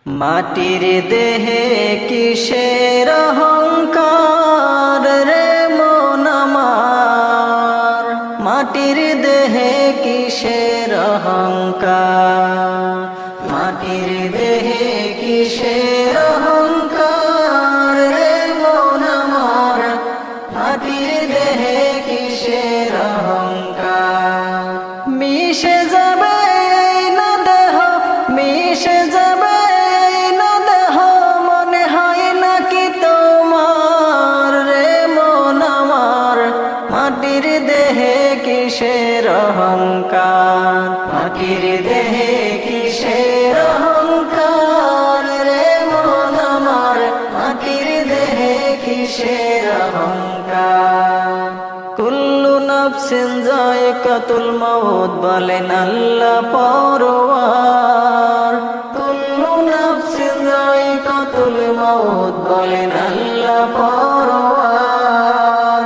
মাটির দেহে কিসের অহংকার রে মন আমার, মাটির দেহে কিসের অহংকার, মাটির দেহে কিসের অহংকার রে মন আমার, মাটির দেহে কিসের অহংকার। মিশে যাবে না দেহ, মিশে যাবে না দেহ, মনে হয় নাকি তোমার রে মন আমার, মাটির দেহে কিসের অহংকার, মাটির দেহে কিসের অহংকার রে মন আমার, মাটির দেহে কিসের অহংকার। কুল্লু নাফসিন যায়কাতুল মাউত বলেন আল্লাহ পরওয়ার, কুল্লু নাফসিন যায়কাতুল মাউত বলেন আল্লাহ পরওয়ার।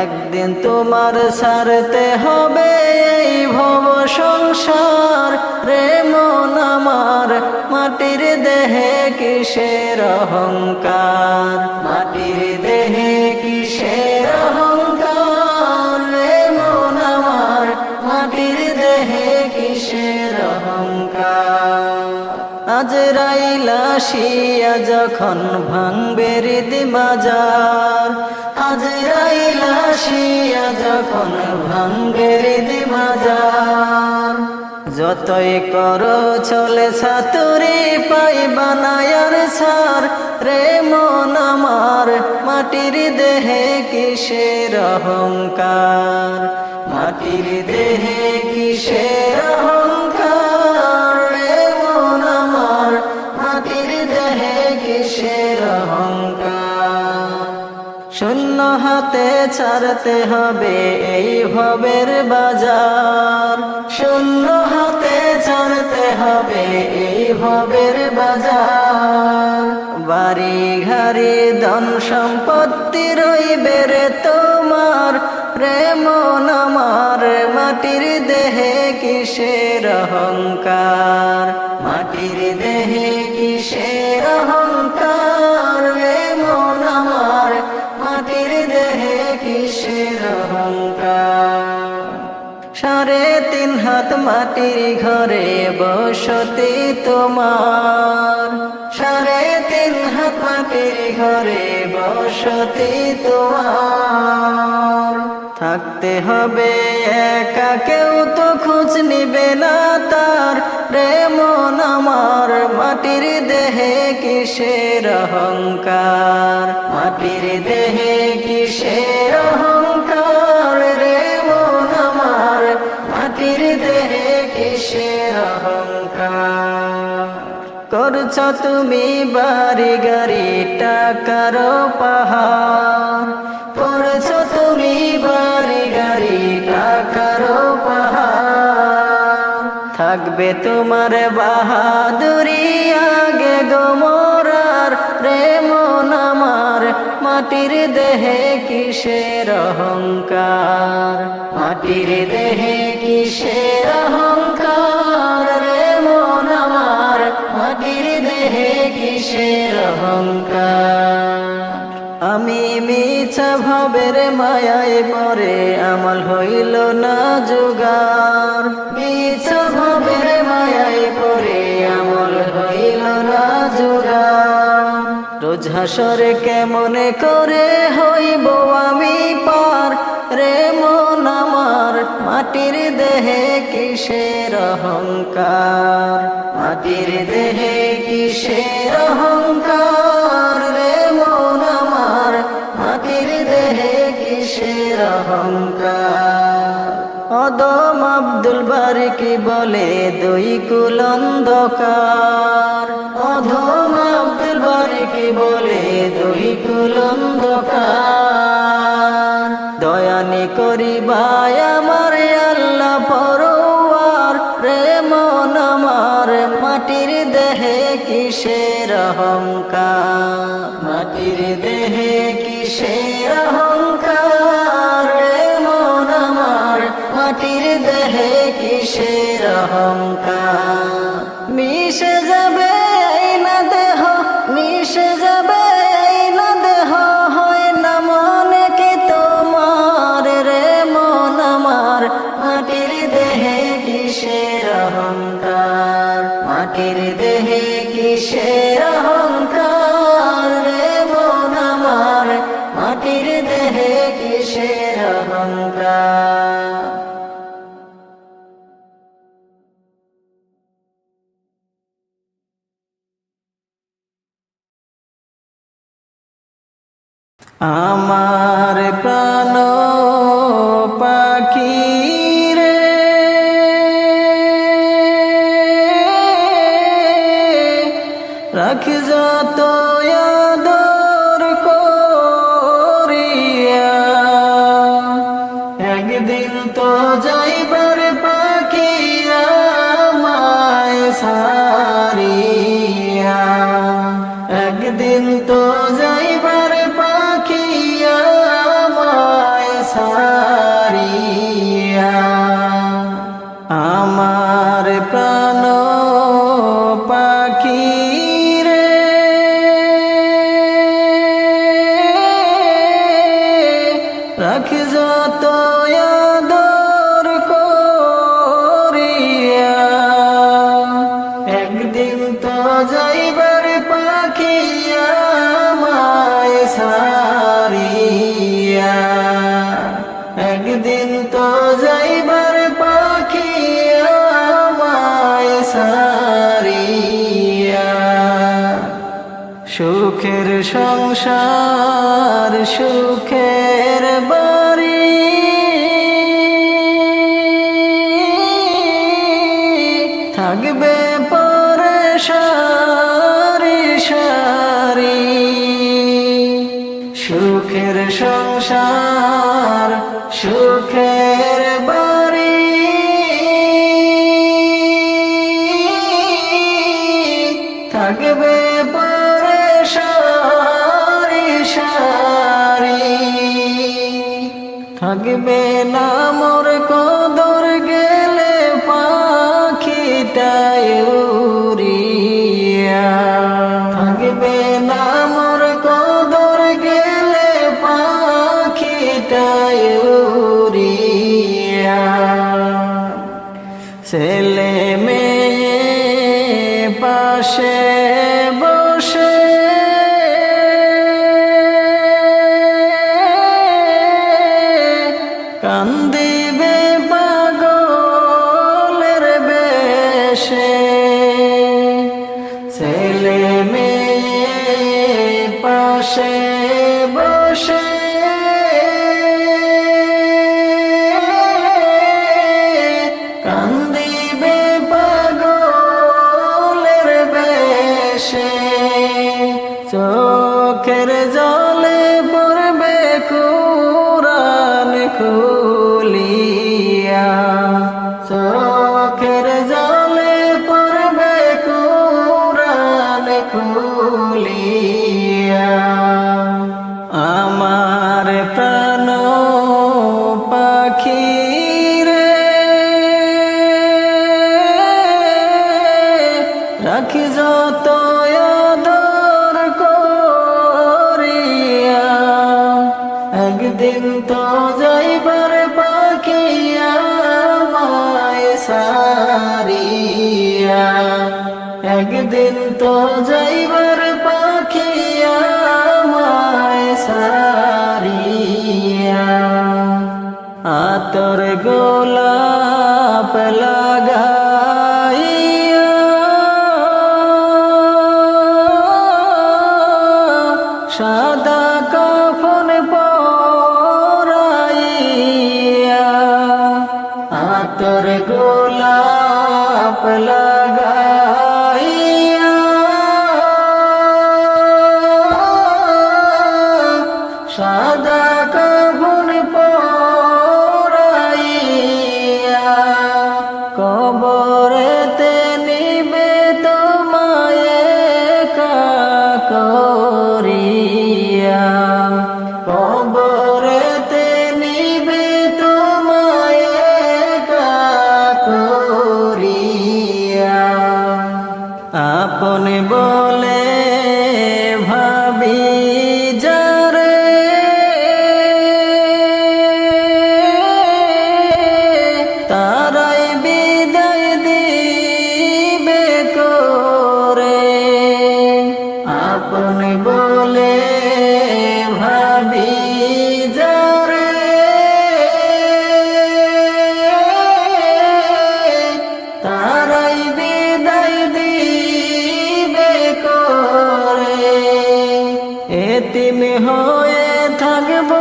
একদিন তোমার ছাড়তে হবে এই ভব সংসার রে মন আমার, মাটির দেহে কিসের অহংকার, মাটির দেহে কিসের অহংকার রে মন আমার, মাটির দেহে কিসের অহংকার। আজরাইল আসিয়া যখন ভাঙবে হৃদ মাজার, আজরাইল আসিয়া যখন ভাঙবে হৃদ মাজার। যতই করো চলে ছাতুরি পাই বানায়ার সার রে মন আমার, মাটির দেহে কিসের অহংকার, মাটির দেহে কিসের অহংকার রে মন আমার, মাটির দেহে কিসের অহংকার। শূন্য হাতে ছাড়তে হবে এই ভবের বাজার, শূন্য হাতে ছাড়তে হবে এই ভবের বাজার। বাড়ি ঘাড়ি ধন সম্পত্তি রইবে রে তোমার রে মন আমার, মাটির দেহে কিসের অহংকার, মাটির দেহে কিসের অহংকার রে মন আমার, মাটির দেহে কিসের অহংকার। 3.5 হাত মাটির ঘরে বসতি তোমার, 3.5 হাত মাটির ঘরে বসতি তোমার। থাকতে হবে একা, কেউ তো খোঁজ নিবে না তার রে মন আমার, মাটির দেহে কিসের অহংকার, মাটির দেহে কিসের অহংকার রে মন আমার, মাটির দেহে কিসের অহংকার। করছ তুমি বাড়ি গাড়ি টাকার পাহাড়, করছ তুমি বাড়ি গাড়ি টাকার পাহাড়। থাকবে তোমার বাহাদুরি আগে গোমরার রে মন আমার, মাটির দেহে কিসের অহংকার, মাটির দেহে কিসের অহংকার রে মন আমার, মাটির দেহে কিসের অহংকার। আমি মিছা ভবের মায়ায় পরে আমল হইল না জোগার, মিছা ভবের মায়ায় পরে আমল হইল না জোগার। রোজ হাসরে কেমনে করে হইব আমি পার রে মন আমার, মাটির দেহে কিসের অহংকার, মাটির দেহে কিসের অহংকার রে মন আমার, মাটির দেহে কিসের অহংকার। অদম আব্দুল বারি কি বলে 2 কুল অন্ধকার, অদম আব্দুল বারি কি বলে 2 কুল অন্ধকার। দয়ানি করিবাই আমার আল্লাহ পরওয়ার রে মন আমার, মাটির দেহে কিসের অহংকার, মাটির দেহে কিসের অহংকার রে মন আমার, মাটির দেহে কিসের অহংকার। মিশে যাবে না মাটির দেহে কিসের অহংকার রে মন আমার, মাটির দেহে কিসের অহংকার। আমার প্রাণ পাখি রে রাখি যত আদর করিয়া, একদিন তো যাইবার পাখি আমায় সারিয়া, একদিন তো যাইবার পাখি আমায় সারিয়া। আমার প্রাণ পাখি রে রাখি যত আদর করিয়া, একদিন তো যাইবার পাখি আমায় সারিয়া, একদিন তো যাইবার পাখি আমায় সারিয়া। সুখের সংসার সুখের বাড়ি থাকবে পরে সারি সারি, সুখের সংসার সুখের বাড়ি থাকবে পরে সারি সারি, থাকবে না মোর কদর গেলে পাখিটাই উড়িয়া, থাকবে না মোর কদর গেলে পাখিটাই উড়িয়া। ছেলে মেয়ে পাশে বসে কান্দিবে পাগলের বেশে, ছেলে মেয়ে পাশে বসে কান্দিবে পাগলের বেশে, চোখের জলে পড়বে কুরআন খুলিয়া, চোখের জলে পড়বে কুরআন খুলিয়া। আমার প্রাণ পাখি রে রাখি যত আদর করিয়া, একদিন তো যাইবার পাখি আমায় সারিয়া, একদিন তো যাইবার পাখি আমায় সারিয়া। আতর গোলাপ লাগাইয়া সাদা কাফন পরাইয়া, আতর গোলাপ লাগাইয়া সাদা কাফন পরাইয়া, কবরেতে নিবে তোমায় একা করিয়া, কবরেতে নিবে তোমায় একা করিয়া। আপন বলে ভাবি যারে তারাই বিদায় দিয়ে এতিম হয়ে থাকবো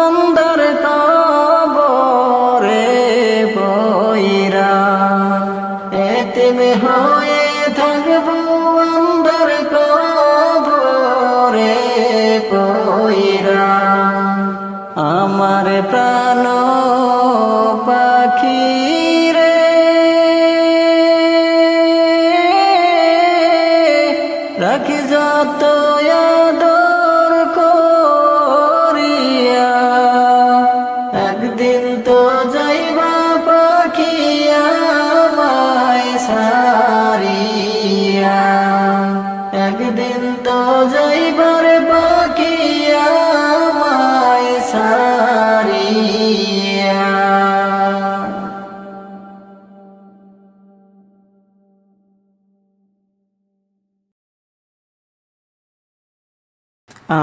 অন্ধকার কবরে পয়রা, এতিম হয়ে থাকবো অন্ধকার কবরে পয়রা। আমার প্রাণ পাখি রে, রাখি যত আদর করিয়া, একদিন তো যাইবা পাখি আমায় সারিয়া, একদিন তো যাইবার পাখি আমায় সারিয়া।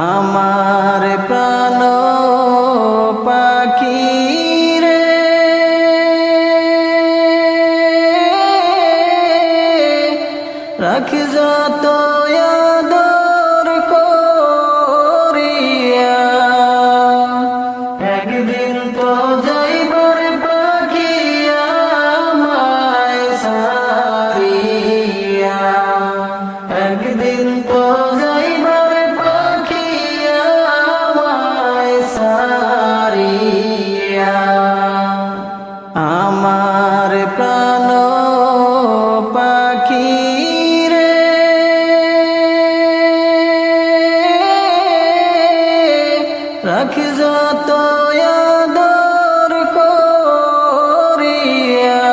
আমার প্রাণ পাখি রে, রাখি যত আদর করিয়া, একদিন তো যাইবার পাখি আমায় সারিয়া, একদিন তো যাইবার পাখি আমায় সারিয়া। আমার প্রাণ পাখি রে, রাখি যত আদর করিয়া,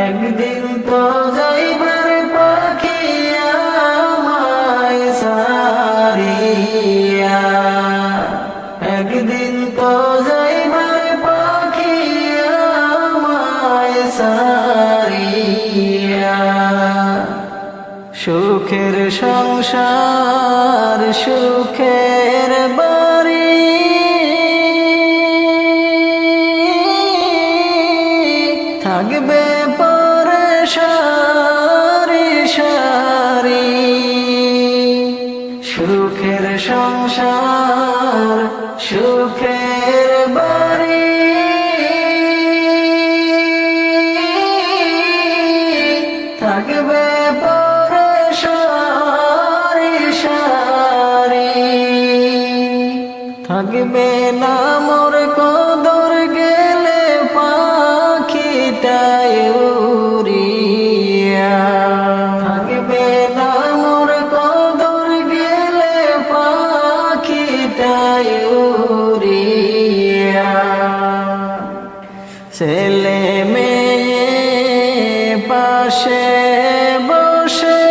একদিন তো যাইবার পাখি আমায় সারিয়া, একদিন তো যাইবার পাখি আমায় সারিয়া। সুখের সংসার সুখের বাড়ি, থাকবে পরে সারি সারি। সুখের সংসার সুখের বাড়ি, থাকবে পরে সারি সারি। থাকবে না মোর কদর গেলে পাখিটায় উড়িয়া, থাকবে না মোর কদর গেলে পাখিটায় উড়িয়া। ছেলে মেয়ে পাশে বসে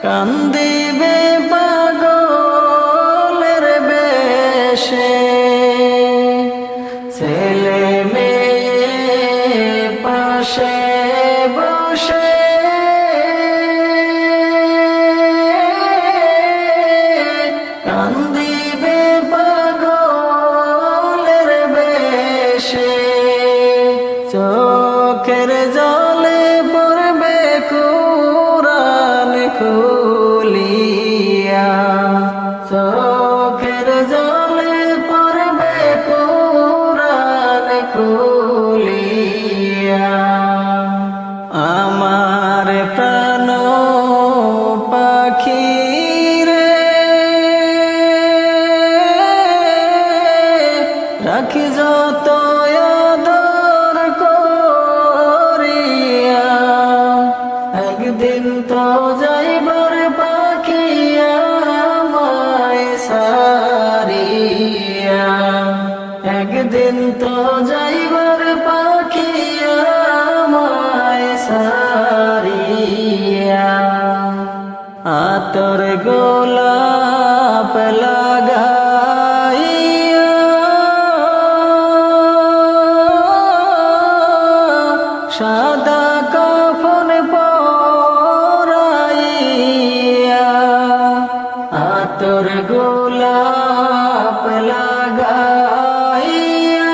কান্দিবে পাগলের বেশে, ছেলে মেয়ে পাশে বসে কান্দিবে পাগলের বেশে। চোখের জলে পড়বে কুরআন খুলিয়া, চোখের জলে পড়বে কুরআন খুলিয়া। আমার প্রাণ পাখি রে, রাখি যত আদর করিয়া, একদিন তো যাইবার পাখি আমায় সারিয়া, একদিন তো যাইবার পাখি আমায় সারিয়া। আতর গোলাপ লাগাইয়া, সাদা কাফন পরাইয়া, আতর গোলাপ লাগাইয়া,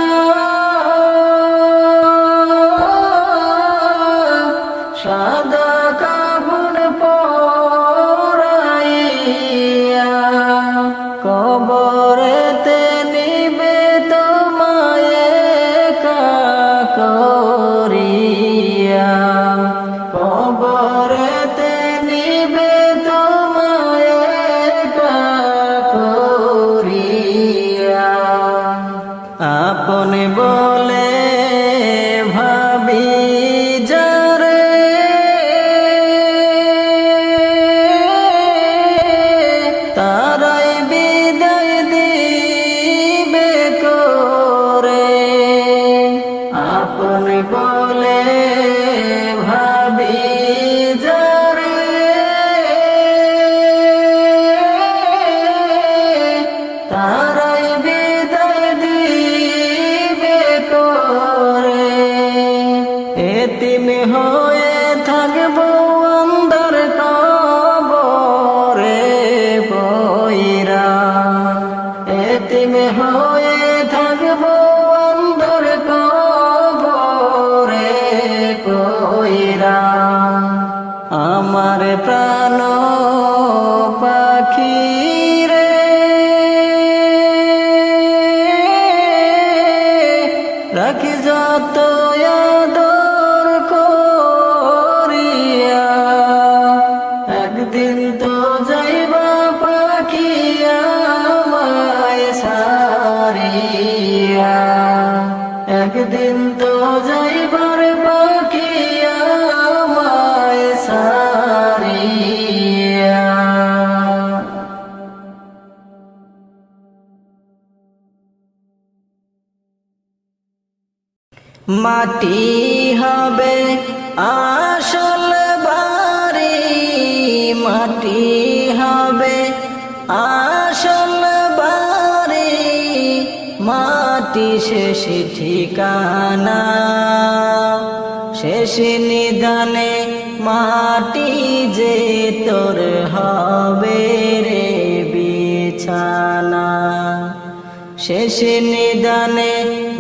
আপন বলে ভাবি যারে তারাই বিদায় দিবে করে। আপন বলে ভাবি যারে তারাই বিদায় দিবে করে। এতিম হয়ে থাকবো অন্ধর কবরে পয়রা। এতিম হয়ে থাকবো অন্ধর কবরে পয়রা। আমার প্রাণ পাখি রে রাখি যত আদর করিয়া। একদিন তো যাইবা পাখি আমায় সারিয়া। একদিন তো যাইবার পাখি আমায় সারিয়া। মাটি হবে আসল বাড়ি, মাটি হবে আসল বাড়ি, মাটি শেষ ঠিকানা। শেষ নিদানে মাটি যে তোর হবে রে বিছানা। শেষ নিদানে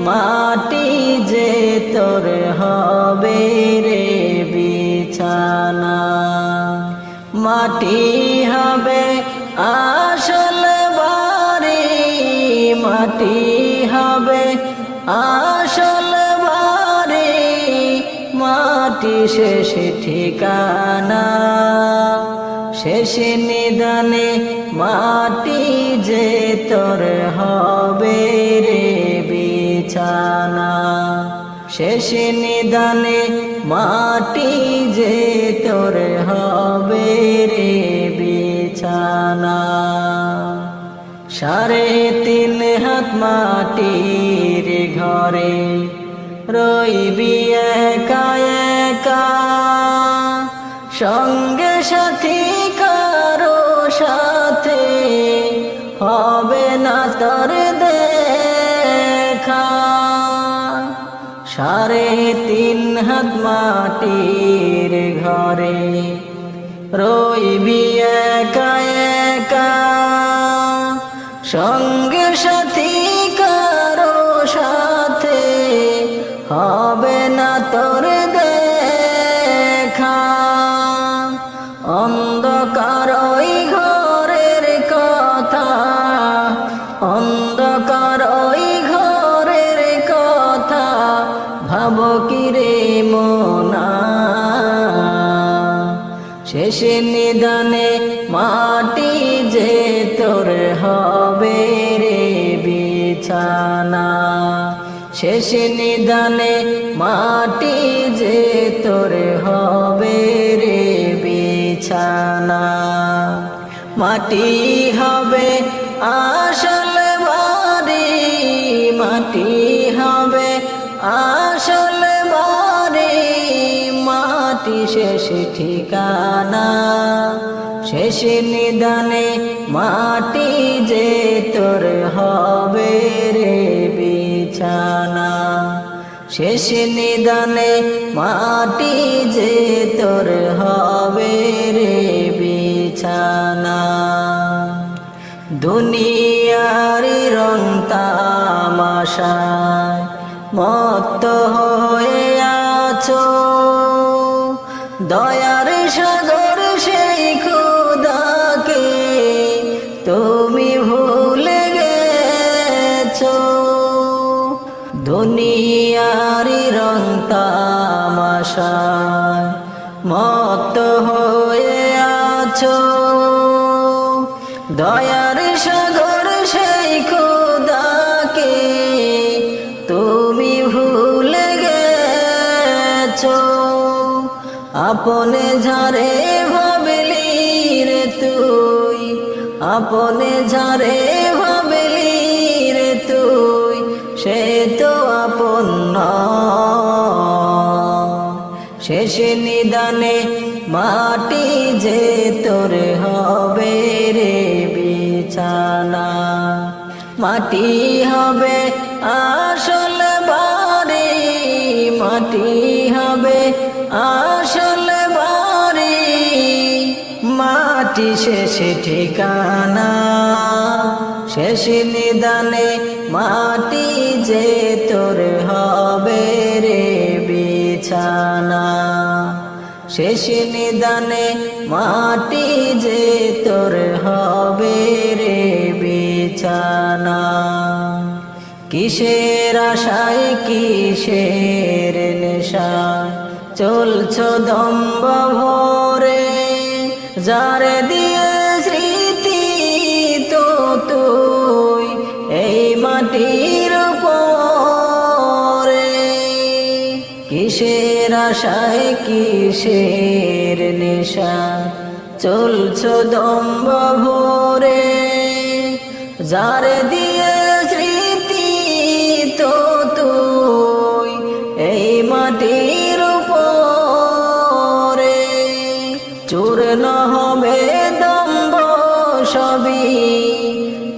মাটি যে তোর হবে রে বিছানা। মাটি হবে আসল বাড়ি, মাটি হবে আসল বাড়ি, মাটি শেষ ঠিকানা। শেষ নিদানে মাটি যে তোর হবে রে বিছানা। শেষ নিদানে মাটি যে তোর হবে রে বিছানা। 3.5 হাত মাটির ঘরে রইবি একা একা। সঙ্গে সাথী কারো সাথে হবে না তোর দেখা। 3.5 হাত মাটির ঘরে রইবি একা একা। সঙ্গে সাথী কারো সাথে হবে না তোর দেখা। অন্ধকার ওই ঘরের কথা, অন্ধকার ওই ঘরের কথা ভাবো কি রে মনা। শেষ নিদানে মাটি যে তোর হবে রে বিছানা। শেষ নিদানে মাটি যে তোর হবে রে বিছানা। মাটি হবে আসল বাড়ি, মাটি হবে আসল বাড়ি, মাটি শেষ ঠিকানা। শেষ নিদানে মাটি যে তোর হবে রে বিছানা। শেষ নিদানে মাটি যে তোর হবে রে বিছানা। দুনিয়ার রং তামাশায় মত্ত হয়ে আছো। দয়ার সাগর সেই খোদাকে তুমি ভুলে গেছো। দুনিয়ার রং তামাশায় মত্ত হয়ে আছো। দয়ার সাগর সেই খোদাকে আছো, আপনে ঝারে ভাবলি রে তুই, আপনে ঝারে ভাবলি রে তুই, সে তো আপন নয়। শেষ নিদানে মাটি যে তোর হবে রে বিছানা, মাটি হবে আসল বাড়ি, মাটি হবে আসল বাড়ি, মাটি শেষ ঠিকানা। শেষ নিদানে মাটি যে তোর হবে রে বিছানা, শেষ নিদানে মাটি যে তোর হবে রে বিছানা। কিসের আশায় কিসের নেশায় চলছ দম্ভ ভরে, যারে দিয়ে স্মৃতি তো তুই এই মাটির উপরে। কিসের আশায় কিসের নেশা চলছ দম্ভ ভরে, যারে দিয়ে স্মৃতি তো তুই এই মাটির উপরে। চূর্ণ হবে দম্ভ সবই,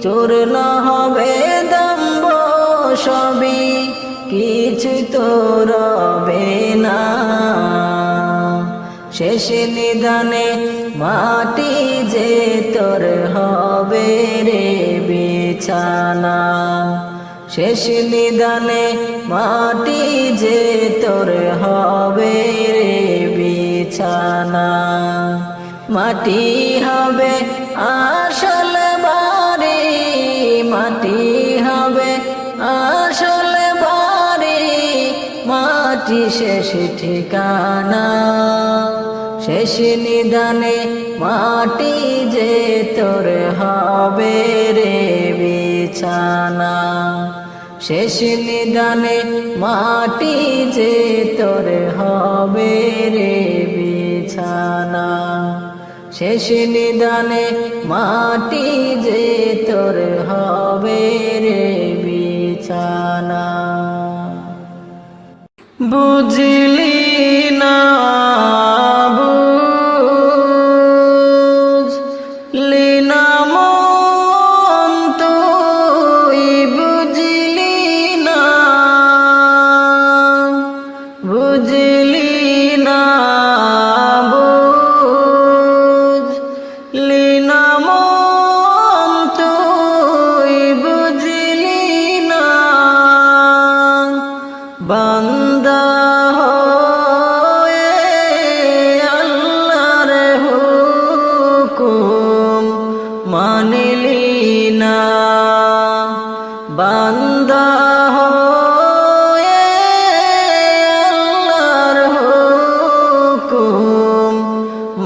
চূর্ণ হবে দম্ভ সবই, কিছু তো রবে না। শেষ নিদানে মাটি যে তোর হবে রে বিছানা, শেষ নিদানে মাটি যে তোর হবে রে বিছানা। মাটি হবে আসল বাড়ি, মাটি হবে আসল বাড়ি, মাটি শেষ ঠিকানা। শেষ নিদানে মাটি যে তোর হবে রে বিছানা, শেষ নিদানে মাটি যে তোর হবে রে বিছানা, শেষ নিদানে মাটি যে তোর হবে রে বিছানা। বুঝলি না বুঝলি না মন তুই, বুঝলি না বুঝলি না বুঝলি না মন তুই, বুঝলি না। বান্দা হয়ে আল্লাহর হুকুম মানলি না, বান্দা হয়ে আল্লাহর হুকুম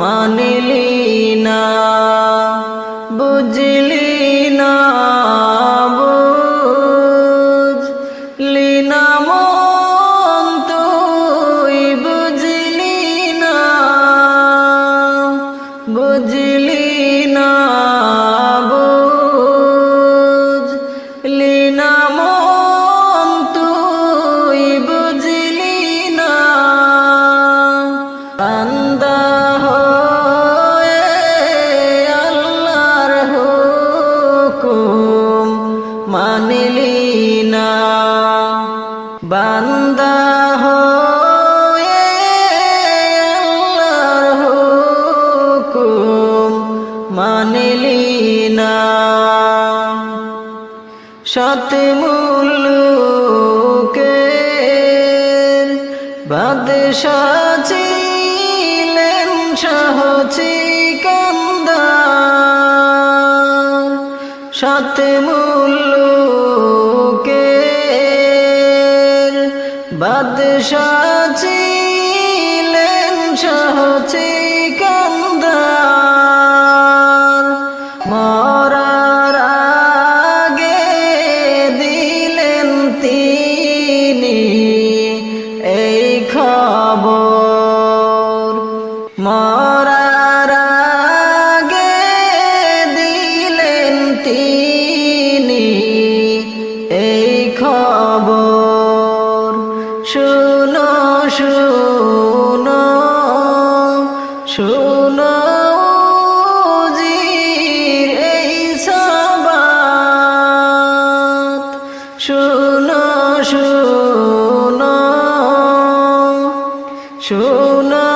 মানলি না। বুঝলি না বুঝলি না মন তুই, বুঝলি না বুঝলি না বুঝলি না মন তুই, বুঝলি না। বান্দা হয়ে আল্লাহর হুকুম মানলি না, বান্দা হয়ে আল্লাহর হুকুম মানলি না। সত মুলুকের বাদশা ছিলেন শাহ সিকান্দার, সত মুলুকের বাদশা ছিলেন শাহ সিকান্দার। মরার আগে দিলেন তিনি এই খবর, খবর শুনো শুনো শুনো জির এই সাবাত শুনো শুনো শুনো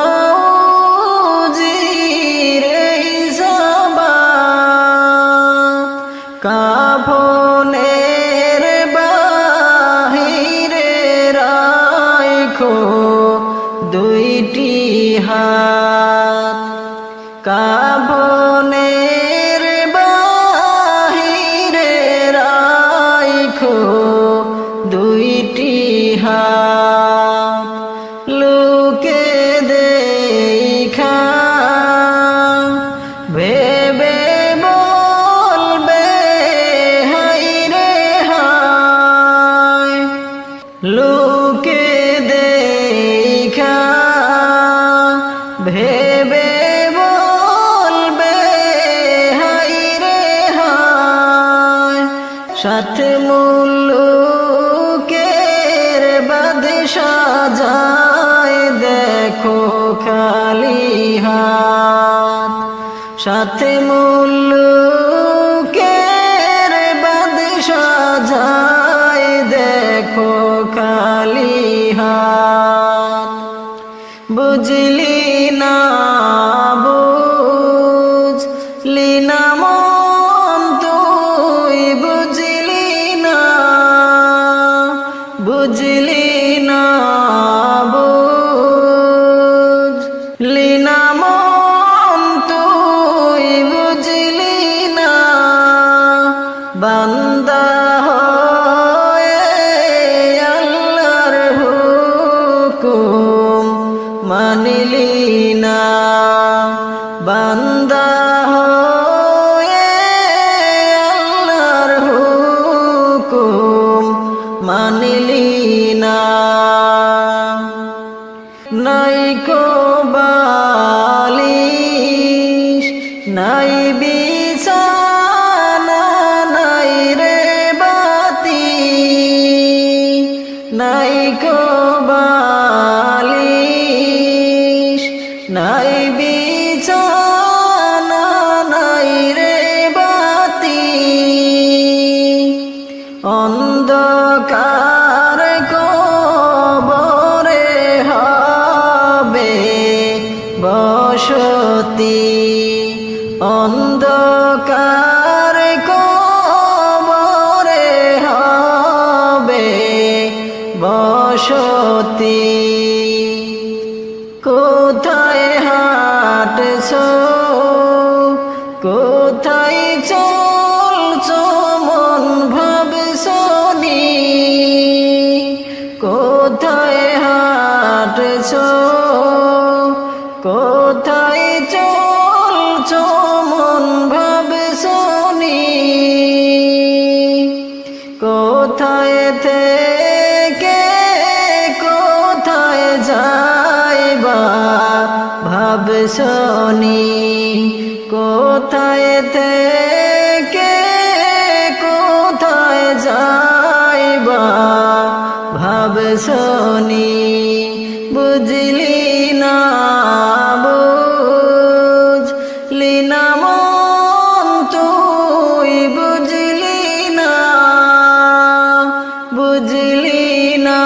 জির এই সাবাত কাফনের বাহিরে রাখো দুইটি হাত কাফনের বাহিরে রাখো দুইটি হাত লোকে দেখা ভেবে বলবে হায় রে হায় লোকে দেখা ভেবে বলবে হায় রে হায় সাথে মুলুকের বাদশাহ যায় দেখো খালি হাত সাথে মুলুকের বাদশাহ যায় দেখো খালি হাত বুঝলি না বুঝলি না মন তুই বুঝলি না বুঝলি না বুঝলি না মন তুই বুঝলি না বান্দা হয়ে আল্লাহর হুকুম মানিলি না বান্দা হয়ে আল্লাহর হুকুম মানিলি না নাই কো বালিশ নাই বিছানা নাই রে বাতি নাই কো বালিশ নাই বিছানা নাই রে বাতি অন্ধকার কবরে হবে বসতি অন্ধকার কবরে হবে বসতি কোথায় হাঁটছো কোথায় চলছো মন ভাবছো নি কোথায় হাঁটছো কোথায় চলছো মন ভাবছো নি কোথায় থেকে কোথায় যাইবা ভাবছো নি কোথায় থেকে কোথায় যাইবা ভাবছো নি বুঝলি না বুঝলি না মন তুই বুঝলি না বুঝলি না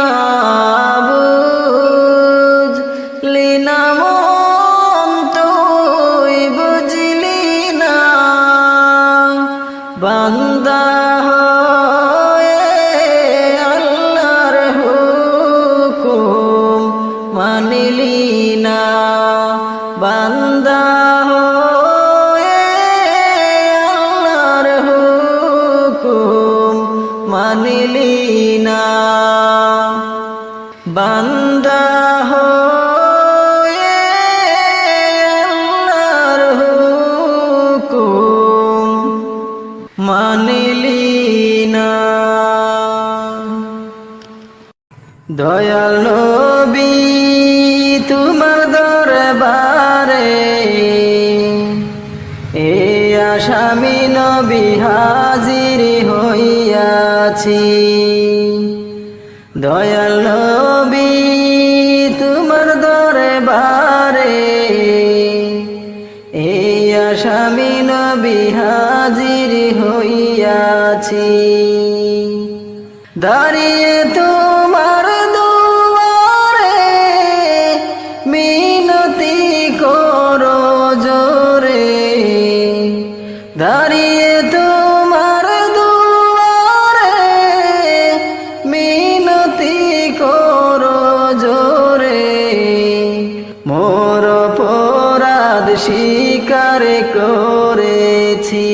বুঝলি না মন তুই বুঝলি না বান্দা হয়ে আল্লাহর হুকুম মানিলি না বান্দা হয়ে আল্লাহর হুকুম মানিলি না বান্দা হয়ে আল্লাহর হুকুম মানিলি না দয়াল নবী তোমার দরবারে এই আসামি নবী হাজির হইয়াছে হইয়াছি। দয়াল নবী তোমার দরবারে এই আসামি নবী হাজির হইয়াছি। দাঁড়িয়ে তোমার দুয়ারে মিনতি করো জোরে, দাঁড়িয়ে তোমার দুয়ারে মিনতি করো জোরে। মোর অপরাধ স্বীকার করেছি।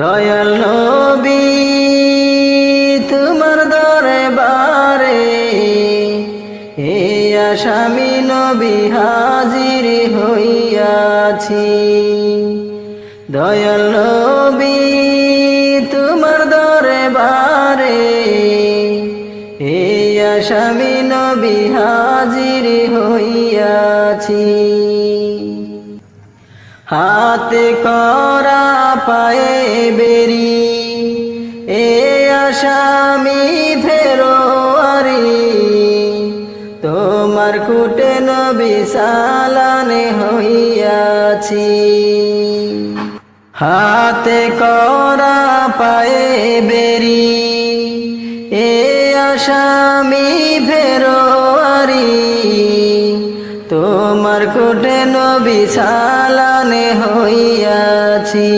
দয়াল নবী তোমার দরবারে এই আসামি নবী হাজির হইয়াছি। দয়াল নবী তোমার দরবারে এই আসামি নবী হাজির হইয়াছি। হাতে করা পায়ে বেরি এ আসামি ফেরোয়ারি, তোমার কুটে নবী সালানে হইয়াছি। হাতে করা পায়ে বেরি এ আসামি ফেরোয়ারি, তোমার কুটে নবী সালানে হইয়াছি।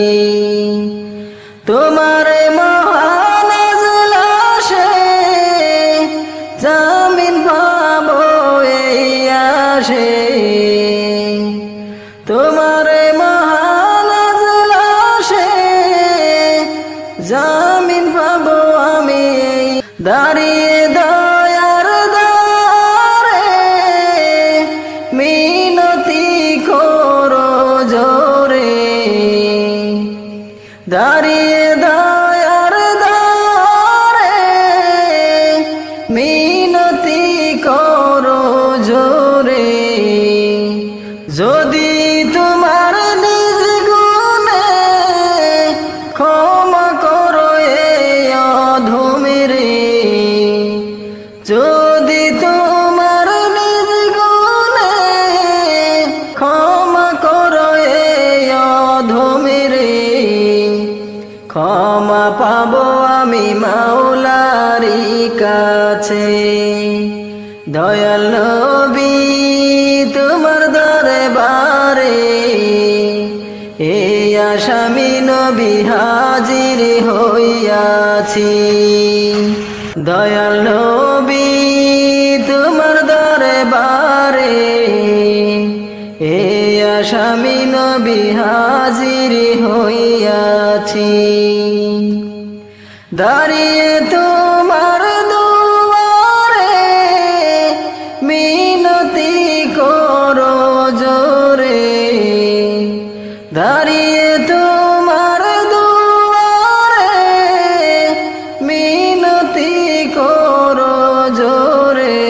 তোমার মহান এজলাসে জামিন পাবো এই আশে, তোমার মহান এজলাসে জামিন পাবো আমি। দাঁড়িয়ে দয়ার দ্বারে মিনতি করো জোরে, দাঁড়িয়ে দয়ার দ্বারে মিনতি করো জোরে। যদি তোমার নিজ গুণে ক্ষমা করো এই অধমেরে, যদি তোমার নিজ গুণে ক্ষমা করো এই অধমেরে, ক্ষমা পাবো আমি মাওলারি কাছে। দয়াল নবী তোমার দরবারে এই আসামি নবী হাজির হইয়াছি। দয়াল নবী তোমার দরবারে এই আসামি নবী হাজির হইয়াছি। দাঁড়িয়ে তোমার দুয়ারে মিনতি করো জোরে, দাঁড়িয়ে তোমার দুয়ারে মিনতি করো জোরে।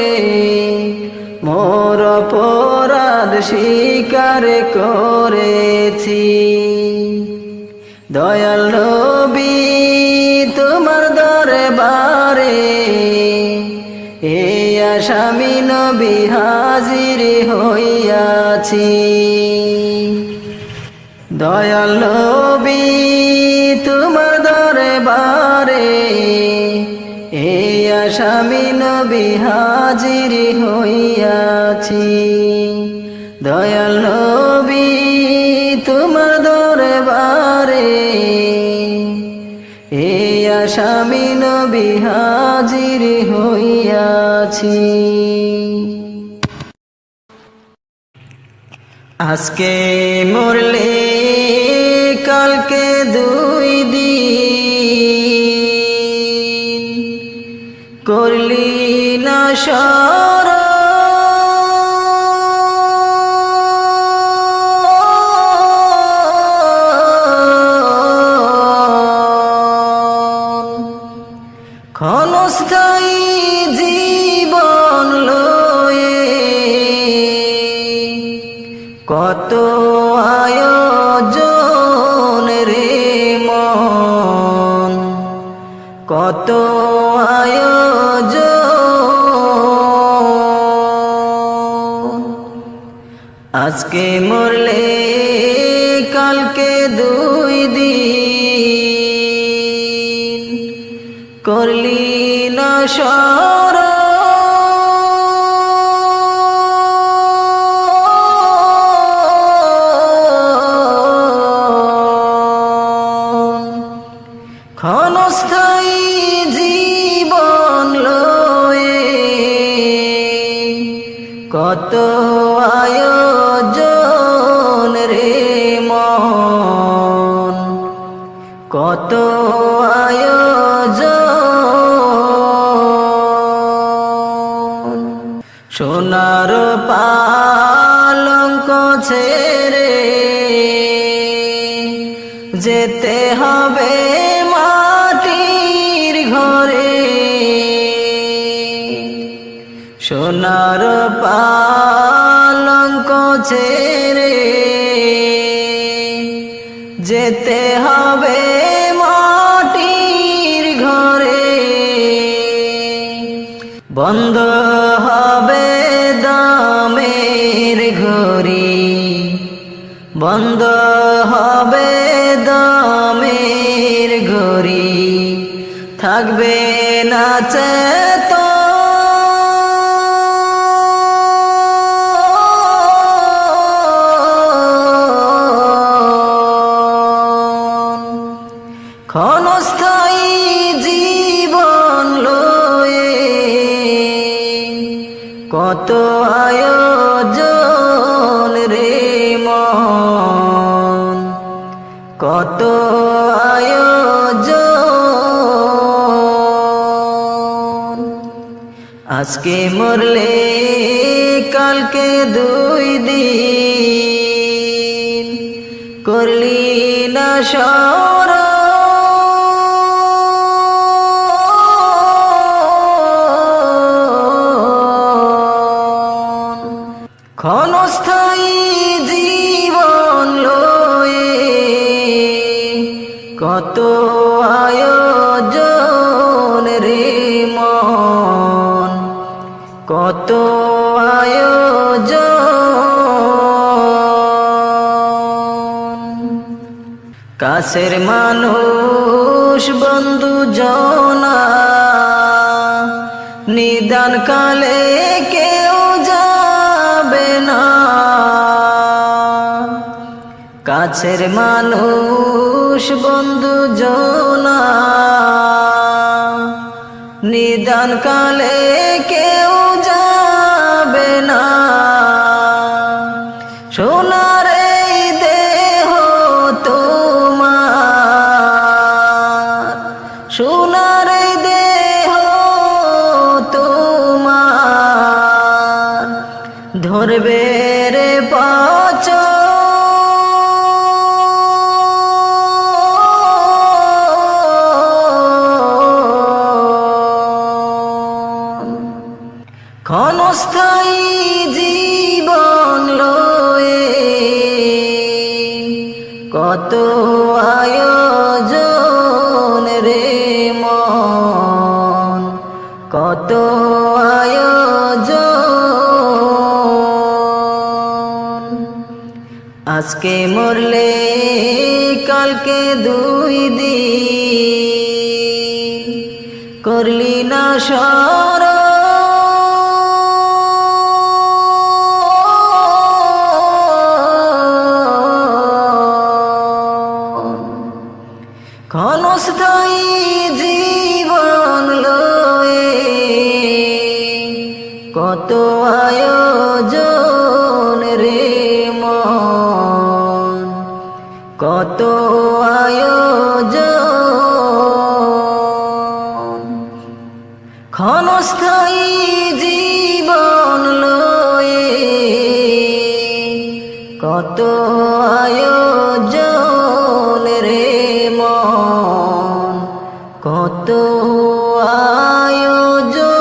মোর অপরাধ স্বীকার করেছি। দয়াল নবী তোমার দরবারে এই আসামি নবী হাজির হইয়াছি। দয়াল নবী তোমার দরবারে এই আসামি নবী হাজির হইয়াছি। দয়াল নবী তোমার দরবারে এই আসামি নবী হাজির হইয়াছি। আজকে মরলে কালকে 2 দিন, করলি না স্মরণ ক্ষণস্থায়ী জীবন লয়ে, কত আয়োজন রে মন কত আয়োজন, আজকে মরলে কালকে 2 দিন, করলি না স্মরণ। ক্ষণস্থায়ী জীবন লয়ে কত আয়োজন রে মন, কত আয়োজন। সোনার পালঙ্ক ছেড়ে যেতে হবে মাটির ঘরে, সোনার পালঙ্ক ছেড়ে যেতে হবে মাটির ঘরে। বন্ধ হবে দামের ঘড়ি, বন্ধ হবে দামের ঘড়ি, থাকবে না চেতন। ক্ষণস্থায়ী জীবন লয়ে কত আয়োজন রে মন, কত আয়োজন। আজকে মরলে কালকে 2 দিন, করলি না স্মরণ। ক্ষণস্থায়ী জীবন লয়ে কত আয়োজন রে মন, কত আয়োজন। কাছের মানুষ বন্ধু জনা নিদান কালে কেউ যাবে না, কাছের মানুষ বন্ধু জনা নিদান কালে কেউ যাবে না। সোনার এই দেহ তোমার, সোনার এই দেহ তোমার, ধরবে রে পচন। ক্ষণস্থায়ী জীবন লয়ে কত আয়োজন রে মন, কত আয়োজন। আজকে মরলে কালকে 2 দিন, করলি না স্মরণ। ক্ষণস্থায়ী জীবন লয়ে কত আয়োজন রে মন, কত আয়োজন। ক্ষণস্থায়ী জীবন লয়ে কত আয়োজন রে মন, কত আয়োজন।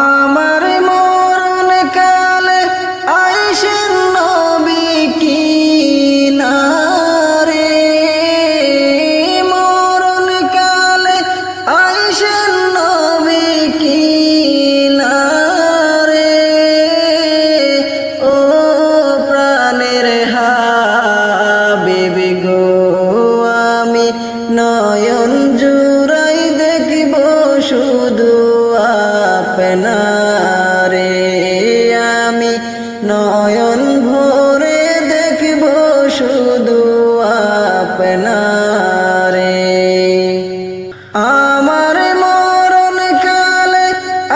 আমার মরণ কালে আইসেন নবী কিনারে, নয়ন জুড়াই দেখব শুধু আপনারে আমি নয়ন ভরে দেখব শুধু আপনারে আমার মরণ কালে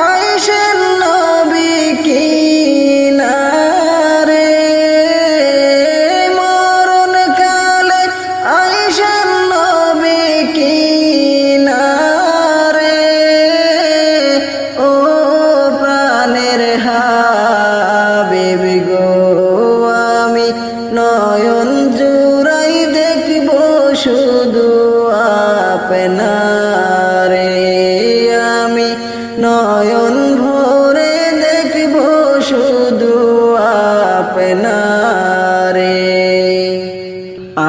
আইসেন নবী কিনারে মরণ কালে আইসেন নবী কিনারে ও প্রাণের হাবিব গো আমি নয়ন জুড়াই দেখব শুধু আপনারে আমি নয়ন ভরে দেখব শুধু আপনারে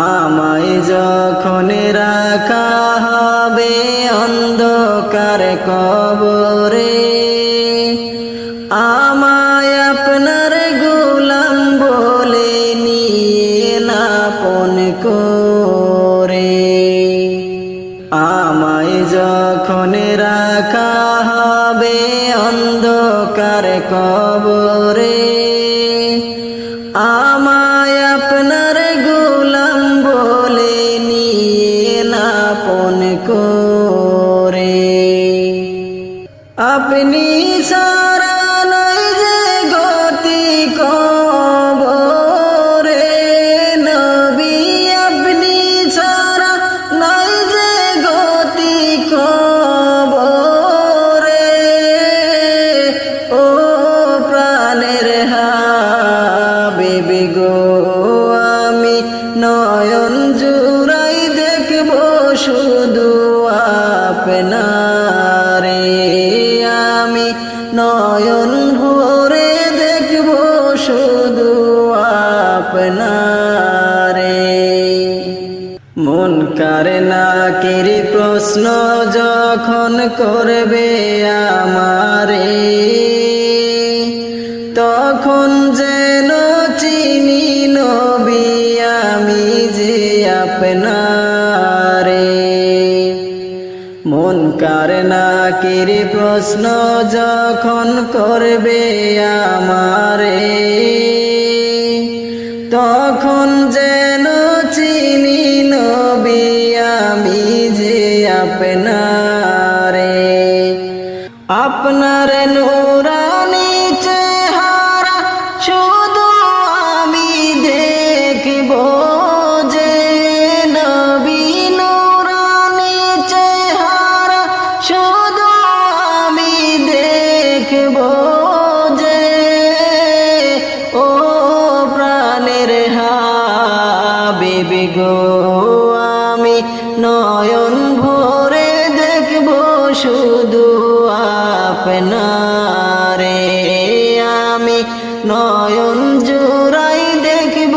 আমায় যখন রাখা হবে অন্ধকার কবরে আমায় আপনার গোলাম বলে নিয়ে আপন করে আমায় যখন রাখা হবে অন্ধকার কবরে আমায় আপনার গোলাম বলে নিয়ে আপন করে আপনি সারা নাই যে গতি কবরে নবী আপনি সারা নাই যে গতি কবরে ও প্রাণের হাবিব গো আমি নয়ন জুড়াই দেখব শুধু আপনারে আমি নয়ন ভরে দেখব শুধু আপনারে মুনকার নাকির প্রশ্ন যখন করবে আমারে তখন যেন চিনি নবী আমি যে আপনারে মুনকার নাকির প্রশ্ন যখন করবে আমারে তখন যেন চিনি নবী আমি যে আপনারে আপনার নূরানি চেহারা শুধু আমি দেখব যে নবী নূরানি চেহারা শুধু আমি দেখব যে ও প্রাণের হাবিব গো আমি নয়ন ভরে দেখব শুধু আপনারে আমি নয়ন জুড়াই দেখব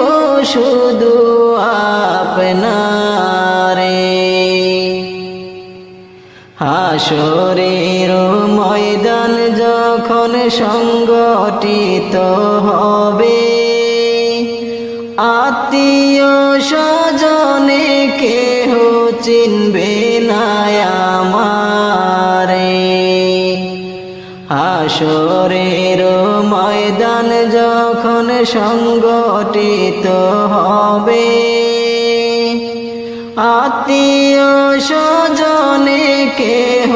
শুধু আপনারে হাসরের ময়দান যখন সংগঠিত হবে আত্মীয় স্বজনে কেহ চিনবে না আমারে হাসরের ময়দান যখন সংগঠিত হবে আত্মীয় স্বজনে কেহ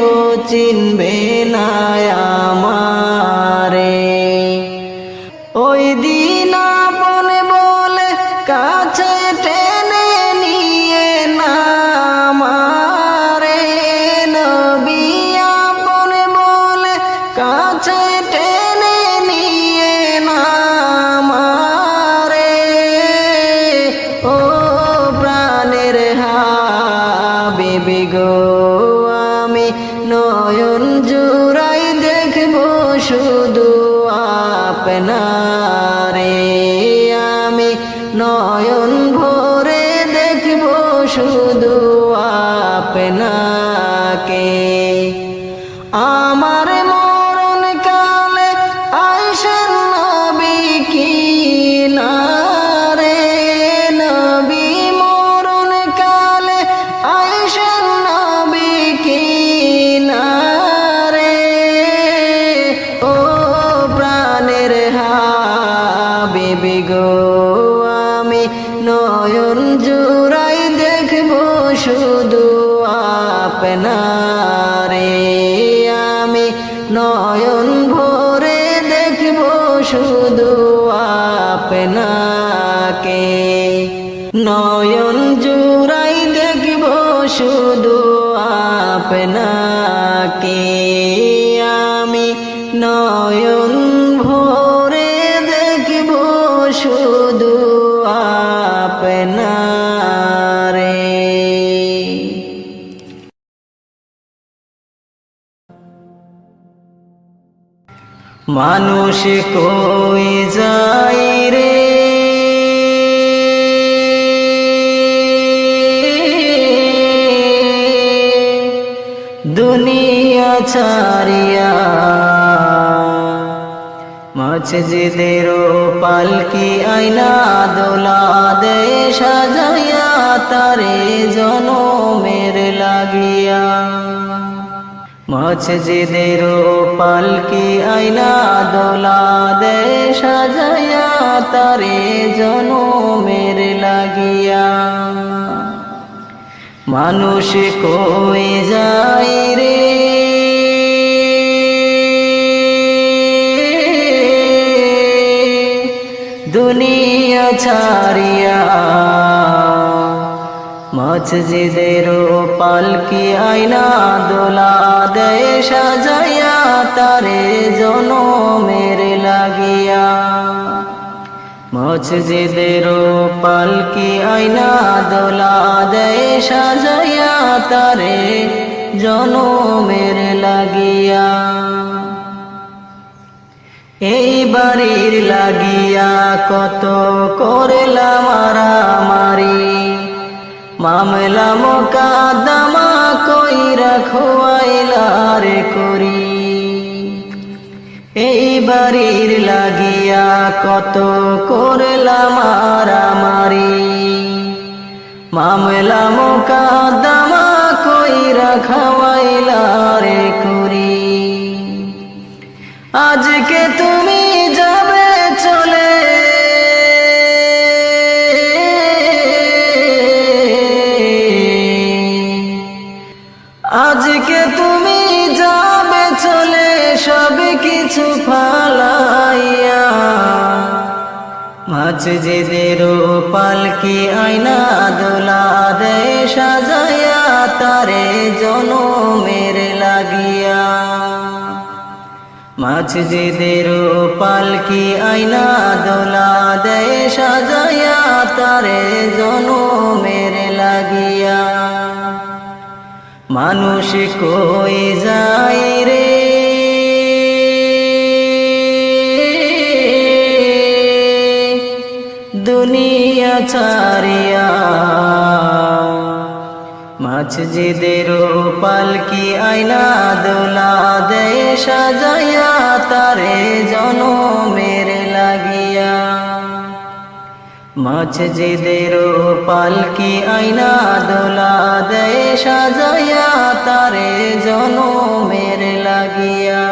চিনবে না আমারে ওই দিন আপন বলে কাছে টেনে নিয়ে না আমারে নবী আপন বলে কাছে টেনে নিয়ে না আমারে ও প্রাণের হাবিব গো আমি নয়ন জুড়াই দেখব শুধু আপনারে আমি নয়ন ভরে দেখব শুধু আপনাকে আমার মরণ কালে আইসেন নবী কিনারে নবী মরণ কালে আইসেন আপনারে আমি নয়ন ভরে দেখব শুধু আপনাকে নয়ন জুড়াই দেখব শুধু আপনাকে আমি নয়ন ভরে দেখব শুধু আপনারে মানুষ কই যায় রে দুনিয়া ছাড়িয়া মসজিদের পালকি আইনা দোলা দে সাজাইয়া তারে জনমের লাগিয়া মসজিদের পালকি আইনা দোলা দে সাজাইয়া তারে জনমের লাগিয়া মানুষ কই যায় রে দুনিয়া ছাড়িয়া মসজিদের পালকি আইনা দোলা দে সাজাইয়া তারে জনমের লাগিয়া মসজিদের পালকি আইনা দোলা দে সাজাইয়া তারে জনমের লাগিয়া এই বাড়ির লাগিয়া কত করলাম মারামারি মামলা মোকদ্দমা কইরা খোয়াইলার করি এই বাড়ির লাগিয়া কত করলাম মারামারি মামলা মোকদ্দমা কইরা খোয়াইলার করি আজকে তুমি যাবে চলে আজকে তুমি যাবে চলে সব কিছু ফালাইয়া মসজিদের পালকি আইনা দোলা দে সাজাইয়া তারে জনমের লাগিয়া মসজিদের পালকি আইনা দোলা দে সাজাইয়া তারে জনমের লাগিয়া মানুষ কই যায় রে দুনিয়া ছাড়িয়া মসজিদের পালকি আইনা দোলা দে সাজাইয়া তারে জনমের লাগিয়া মসজিদের পালকি আইনা দোলা দে সাজাইয়া তারে জনমের লাগিয়া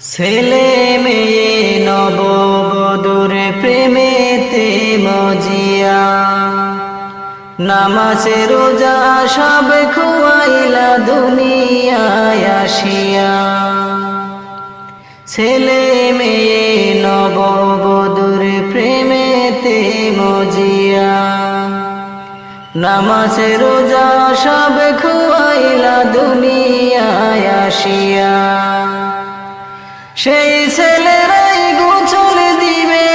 ছেলে মেয়ে নববধূর প্রেমেতে মজিয়া নামাজ রোজা সব খুয়াইলা দুনিয়ায় আসিয়া ছেলে মেয়ে নববধূর প্রেমেতে মজিয়া নামাজ রোজা সব খুয়াইলা দুনিয়ায় আসিয়া সেই ছেলেরাই গোছল দিবে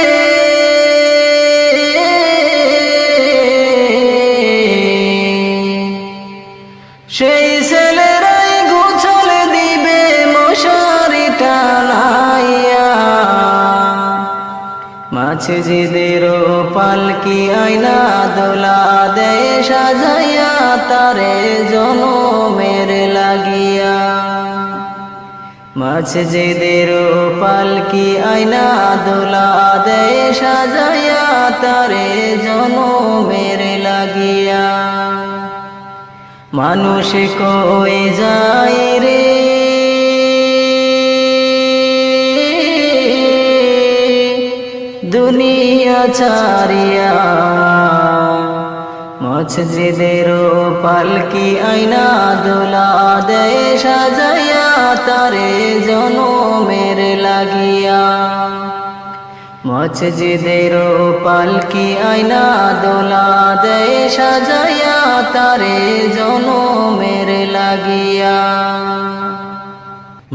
সেই ছেলেরাই গোছল দিবে মশারি টানাইয়া মসজিদের পালকি আইনা দোলা দে সাজাইয়া তারে জনমের লাগিয়া মসজিদের পালকি আইনা দোলা দে সাজাইয়া তারে জনমের লাগিয়া মানুষ কই যায় রে দুনিয়া ছাড়িয়া মসজিদের পালকি আইনা দোলা দেয় সাজাইয়া তারে জনমের লাগিয়া মসজিদের পালকি আইনা দোলা দেয় সাজাইয়া তারে জনমের লাগিয়া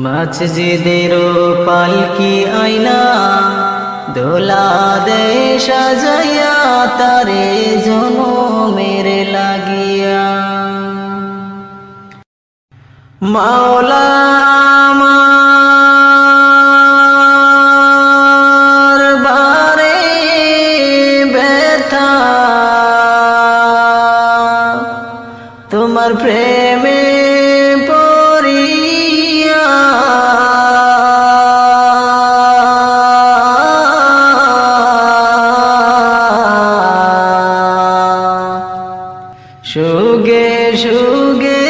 মসজিদের পালকি আইনা দোলা দেয় সাজাইয়া তারে জনমের লাগিয়া মাওলা আমার বারে ব্যথা তোমার প্রেমে পড়িয়া সুগে সুগে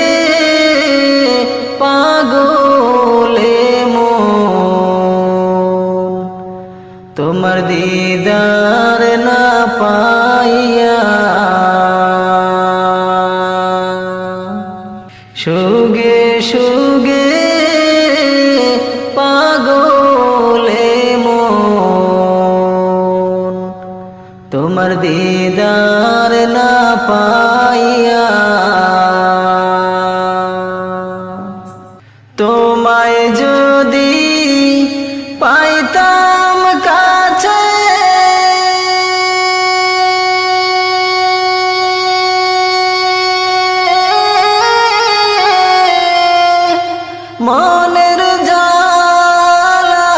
পাগলে মন তোমার দিদার না পাইয়া সুগে সুগে পাগলে মন তোমার দিদার না পাইয়া তোমায় যদি পাইতাম কাছে মনের জ্বালা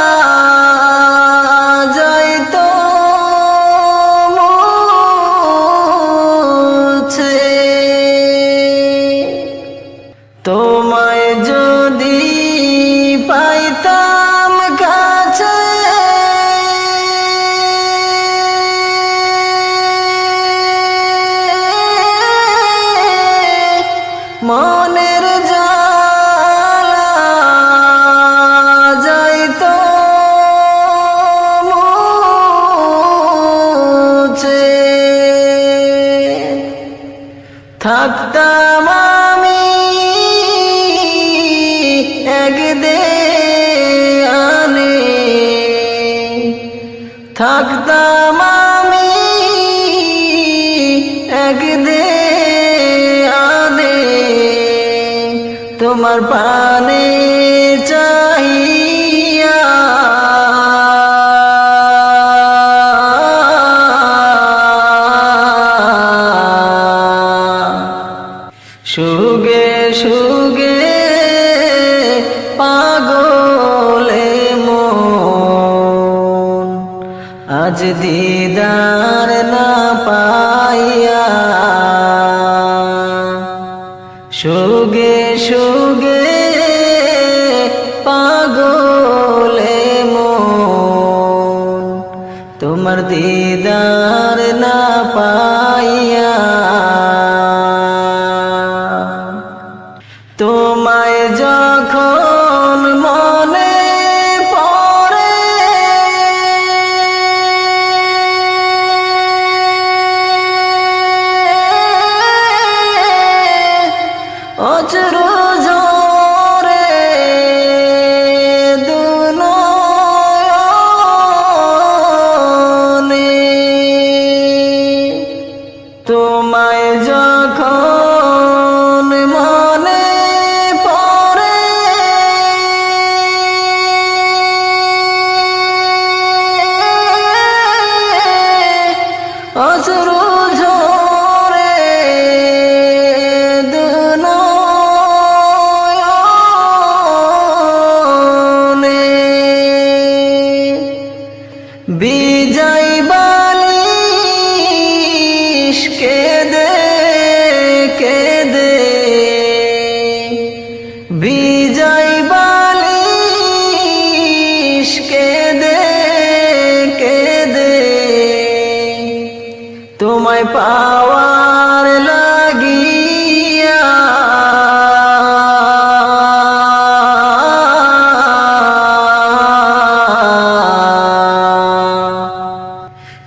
যাইতো মুছে তোমায় যদি পাইতাম কাছে মনের জ্বালা যাইতো মুছে থাকতাম আমি এক দেয়ালে থাকতাম আমি এক দেয়ালে তোমার পানে চাহিয়া সুগে সুগে পাগলে মন আজ দিদার না পাইয়া সুগে সুগে পাগলে মন তোমার দিদার না পাইয়া তোমায় যখন মনে পড়ে অশ্রু ঝরে দুনয়নে তোমায় যখন মনে পড়ে অশ্রু ঝরে দুনয়নে বিজয় বালিশ কেঁদে কেঁদে বিজয় বালিশ কেঁদে কেঁদে তোমায় পাওয়ার লাগিয়া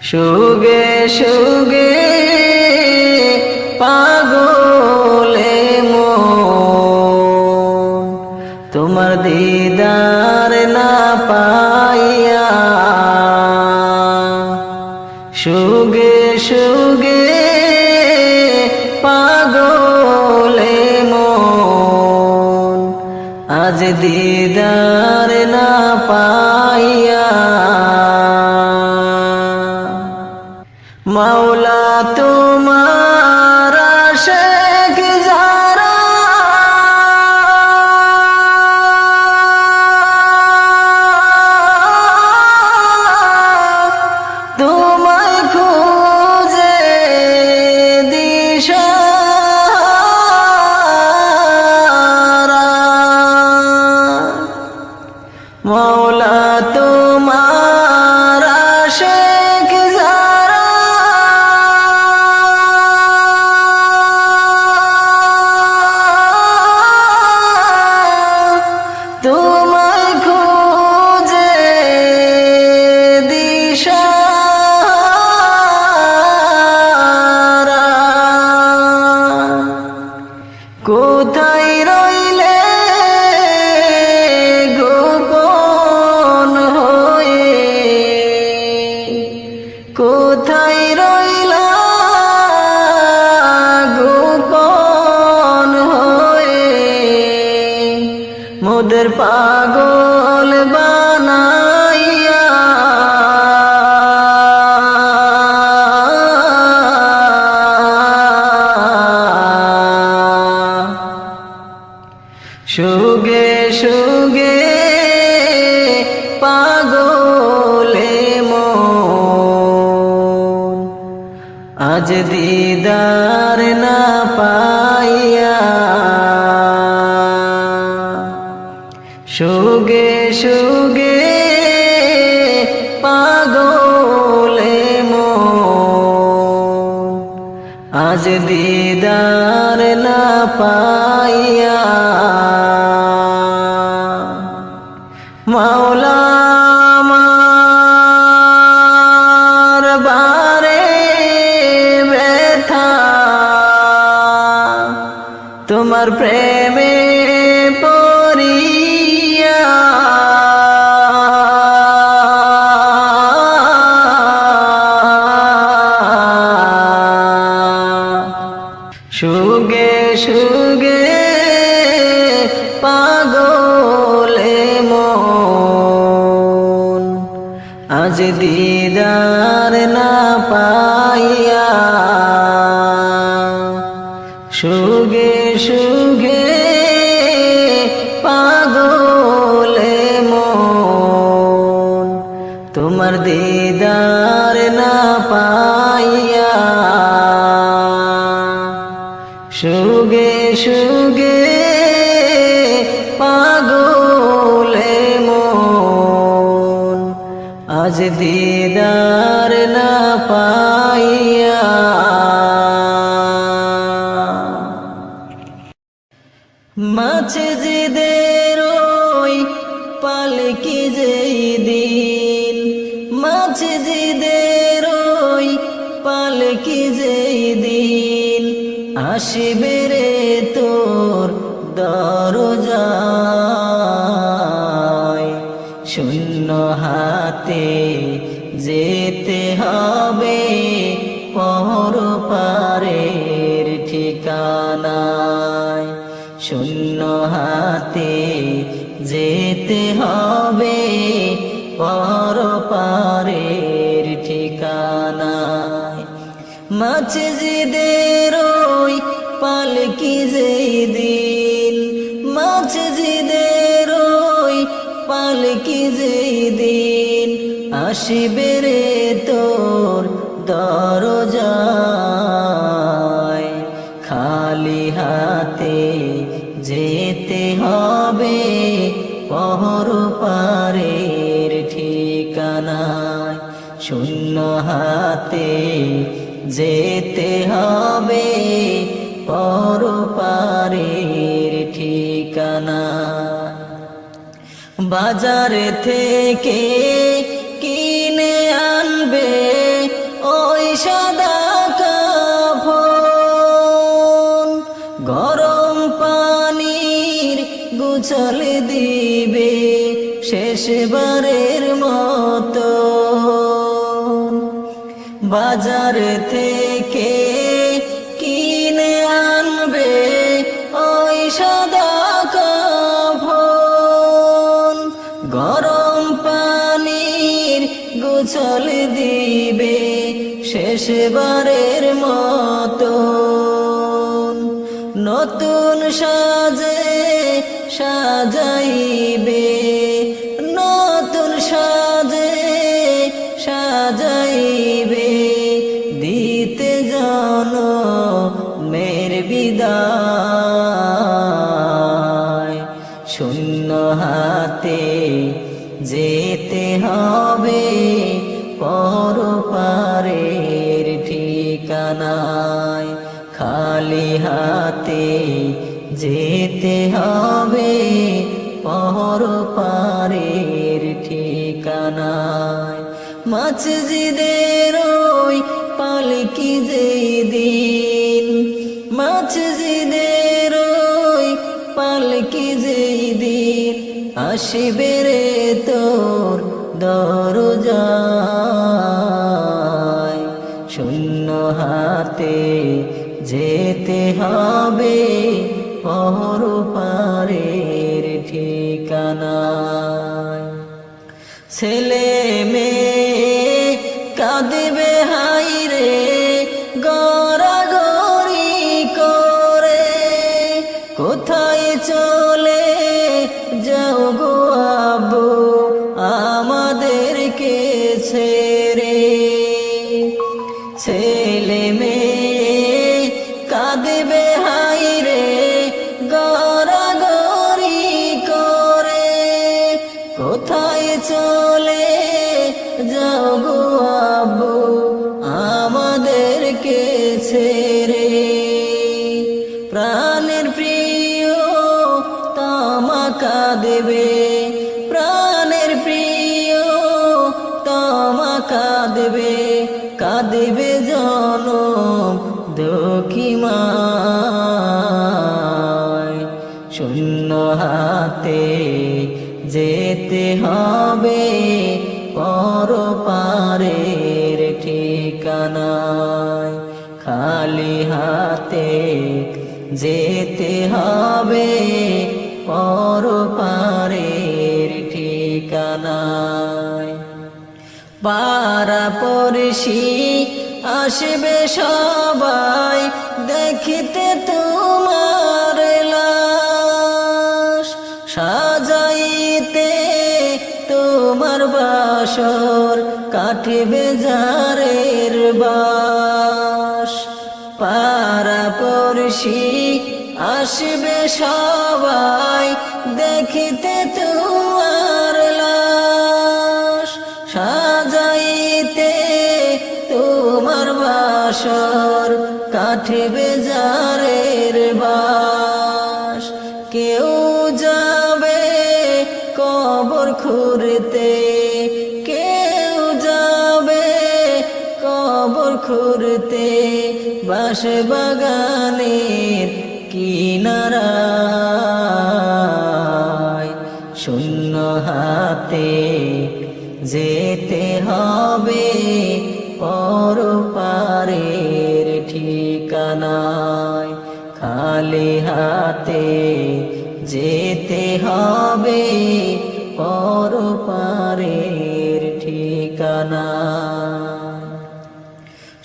সুগে সুগে দিদার না পাইয়া সুগে সুগে পাগলে মন আজ দিদার না পাইয়া মাওলা তোমার আশিক যারা তোমায় খুঁজে দিশারা মাওলা তোমার আশিক যারা তোমায় খুঁজে দিশারা কোথায় রইলে গোপন হয়ে কোথায় রইলা গোপন হয়ে মোদের পাগল বানাইয়া সুগে সুগে পাগলে মন আজ দিদার না পাইয়া সুগে সুগে পাগলে মন আজ দিদার না পাইয়া মাওলা আমার বারে ব্যথা তোমার প্রেমে পড়িয়া সুগে সুগে পাগলে মন আজ দিদার না পাইয়া সুগে সুগে পাগলে মন তোমার দিদার না পাইয়া সুগে সুগে পাগলে মন আজ দিদার না পাইয়া মাঝে জিদের ওই পালকি যেই দিন মাঝে জিদের ওই পালকি যেই দিন আসিবে রে তোর দরজায় শূন্য হাতে যেতে হবে পর পারের ঠিকানায় শূন্য হাতে যেতে হবে পর পারের ঠিকানায় মাঝে জিদের ওই পালকি যেই দিন মাঝে জিদের ওই পালকি যেই দিন আসিবে রে তোর দরজায় খালি হাতে যেতে হবে পর পারের ঠিকানায় শূন্য হাতে যেতে হবে পর পারের ঠিকানা বাজারে থেকে কিনে আনবে ওই সাদা কাফন গরম পানির গোছল দিবে শেষবারের মতো। বাজার থেকে কিনে আনবে ওই সাদা কাফন, গরম পানির গোছল দিবে শেষবারের মতো। নতুন সাজে সাজাইবে, নতুন সাজে সাজাইবে, দিতে জনমের বিদায়। শূন্য হাতে যেতে হবে পরপারের ঠিকানায়, খালি হাতে যেতে হবে পরপারের ঠিকানায়। মসজিদের ওই পালকি যেদিন, মসজিদের ওই পালকি যেদিন আসবে রে তোর দরজায়, শূন্য হাতে যেতে হবে পরপারের ঠিকানায়। ছেলে মেয়ে কাঁদবে হায়রে গড়াগড়ি করে, কোথায় চলে যাও গো আব্বু আমাদেরকে ছেড়ে। ছেলে মেয়ে কাঁদবে হায়রে গড়াগড়ি করে, কোথায় চলে যাও গো আব্বু আমাদেরকে ছেড়ে। প্রাণের প্রিয় তোমা কাঁদবে, প্রাণের প্রিয় তোমা কাঁদবে, কাঁদবে জনম দুঃখী মায়। শূন্য হাতে যেতে হবে পরপারের ঠিকানায়, খালি হাতে যেতে হবে পরপারের ঠিকানায়। পাড়াপড়শি আসবে সবাই দেখিতে তোমার লাশ, সাজাইতে তোমার বাসর কাটিবে জারের বাস। পাড়াপড়শি আসবে সবাই দেখিতে তোমার লাশ, সাজাইতে তোমার বাসর কাটিবে জারের বাস। কেউ যাবে কবর খুঁড়তে, কেউ যাবে কবর খুঁড়তে বাঁশ বাগানের কিনারায়। শূন্য হাতে যেতে হবে পরপারের ঠিকানায়, খালি হাতে যেতে হবে পরপারের ঠিকানায়।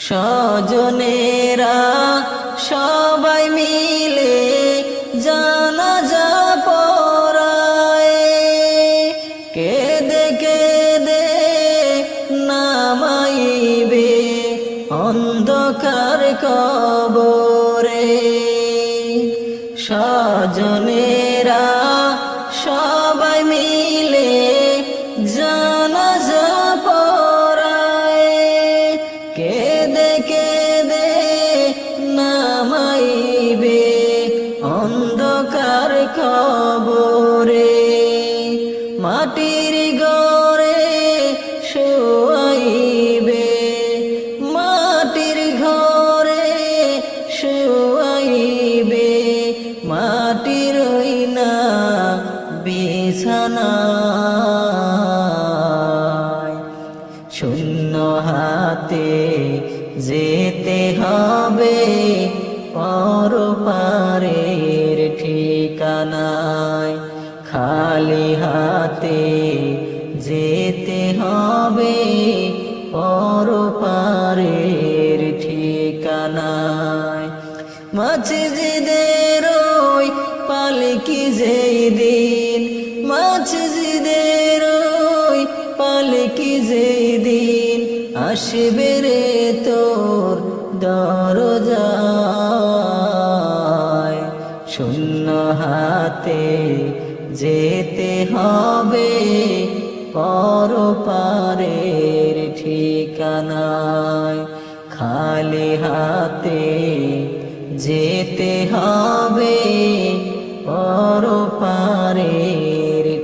স্বজনেরা সবাই মিলে জানাজা পড়ায়, কেঁদে কেঁদে নামাইবে অন্ধকার কবরে। স্বজনেরা সবাই মিলে জানাজা পড়ায়, কেঁদে কেঁদে নামাইবে অন্ধকার কবরে। মাটির ঘরে শোয়াইবে, মাটির ঘরে শোয়াইবে, মাটির না পারের ঠিকানায় খালি হাতে যেতে হবে পরপারের ঠিকানায়। মসজিদের ওই পালকি যেই দিন, মসজিদের ওই পালকি যেই দিন আসবে রে তোর দরজায়, শূন্য হাতে যেতে হবে পরপারের ঠিকানায় খালি হাতে যেতে হবে পরপারের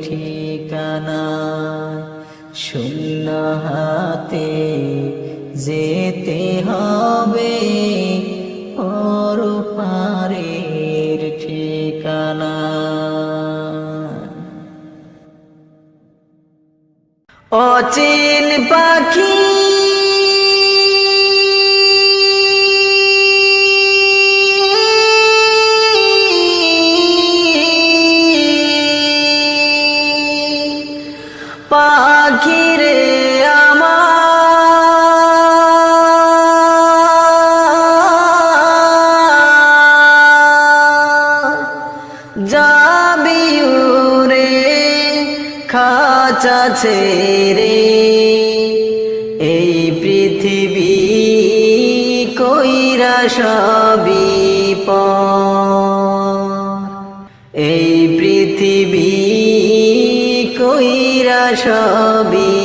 ঠিকানায়, শূন্য হাতে যেতে হবে পরপারের ঠিকানায়। অচিন পাখি পাখিরে আমার যাবি উড়ে খাঁচা ছেড়ে, এই পৃথিবী কইরা সবই পর, এই পৃথিবী কইরা সবই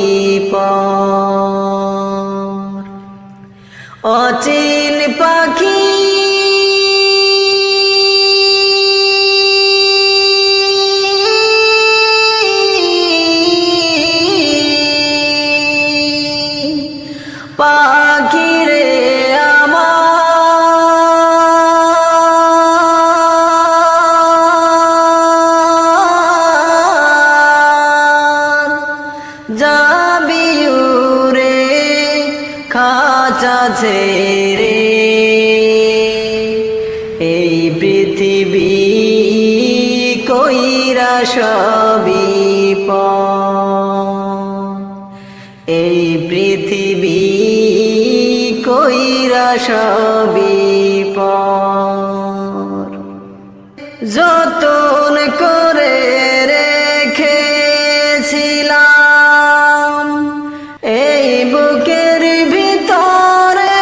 পর। অচিন পাখি পাখিরে আমার যাবি উড়ে খাঁচা ছেড়ে, এই পৃথিবী কইরা সবই পর, এই পৃথিবী কইরা সবই পর। যতন করে রেখেছিলাম এই বুকের ভিতরে,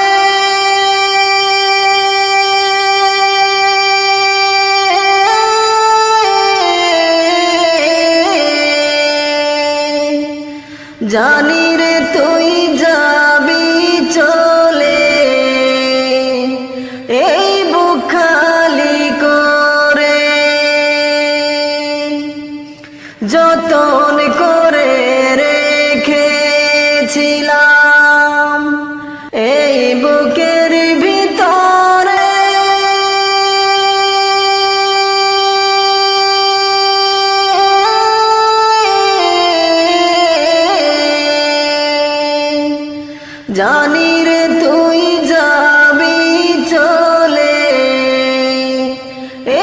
জানি রে তুই যাবি চলে, এই বুক খালি করে যতন করে রেখেছিলাম এই বুকের ভিতরে, জানি রে তুই যাবি চলে,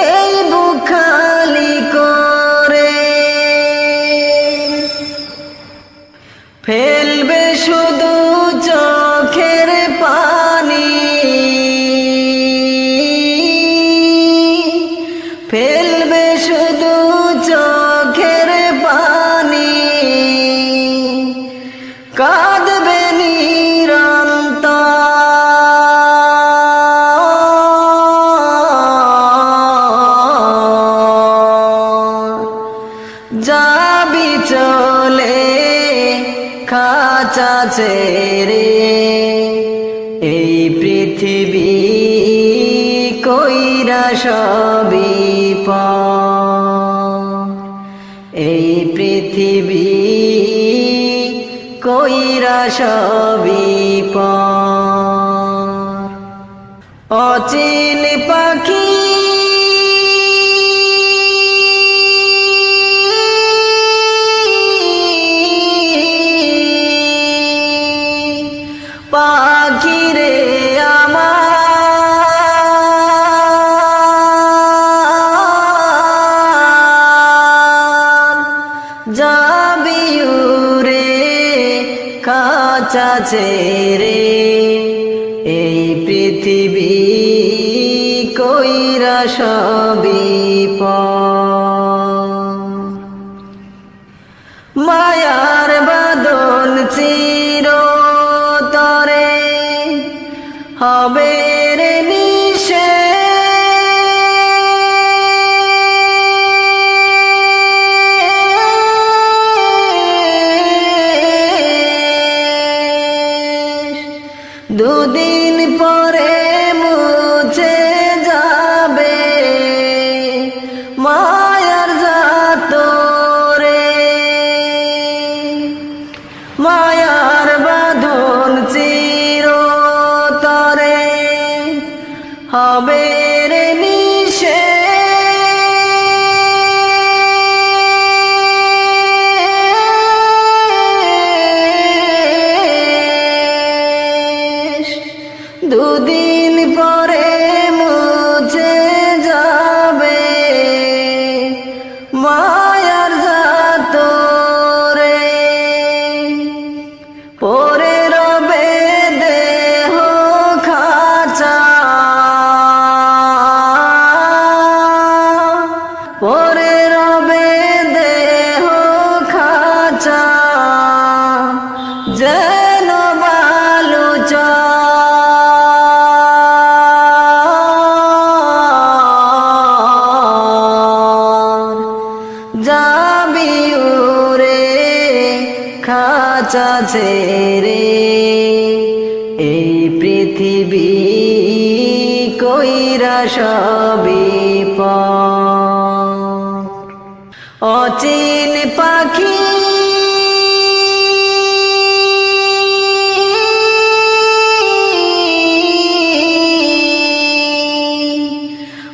এই বুক খালি করে ফেলবে শুধু চোখের পানি, ফেলবে শুধু চোখের পানি, কাঁদবে যাবি চলে খাঁচা ছেড়ে, এই পৃথিবী কইরা সবই পর, এই পৃথিবী কইরা সবই পর। অচিন পাখি পাখিরে আমার খাঁচা ছেড়ে এই পৃথিবী কইরা সবই মায়ার বাঁধন চিরতরে হবে রে দুদিন পরে মুছে যাবে মায়ার জাতরে মায়ার বাঁধন চিরতরে হবে রে দুদিন পরে মুছে যাবে মায়ার জাতরে পরে রবে দেহ খাঁচা পরে রবে দেহ খাঁচা যেন বালুচা যাবি উরে খাঁচা ছেড়ে এই পৃথিবী কইরা সবই অচিন পাখি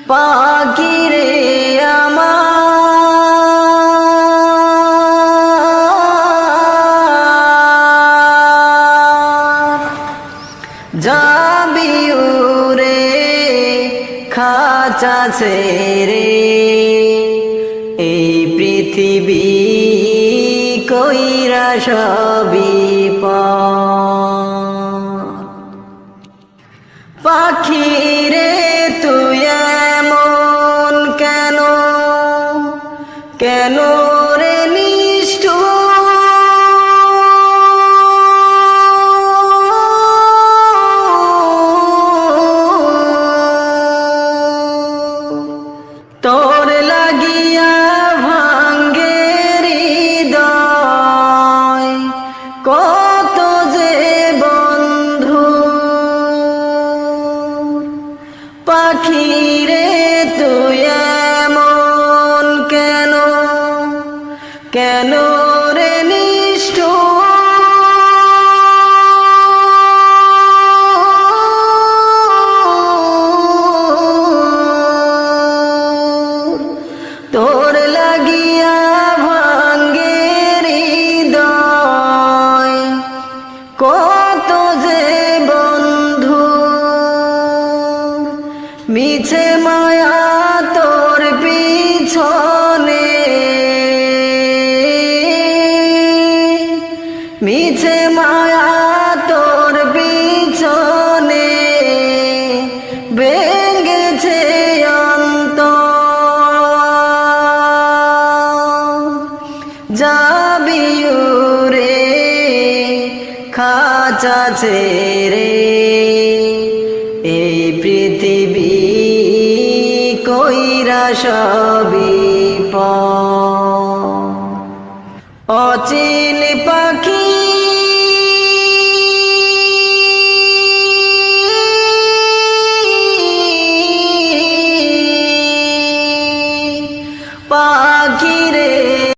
পাখি রে যাবি উরে খাঁচা ছেড়ে এই পৃথিবী কইরা সবই পাখি রে তুই এমন কেন কেন রে তোর লাগিয়া ভাঙ্গে হৃদয় কত যে বন্ধু পাখি রে তুই এমন কেন কেন রে তোর লাগিয়া ভাঙ্গে হৃদয় কত যে বন্ধু মিছে মায়া তোর পিছনে মিছে মায়া তোর পিছনে ভেঙেছে যাবি উরে খাঁচা ছেড়ে এই পৃথিবী কইরা সবই অচিন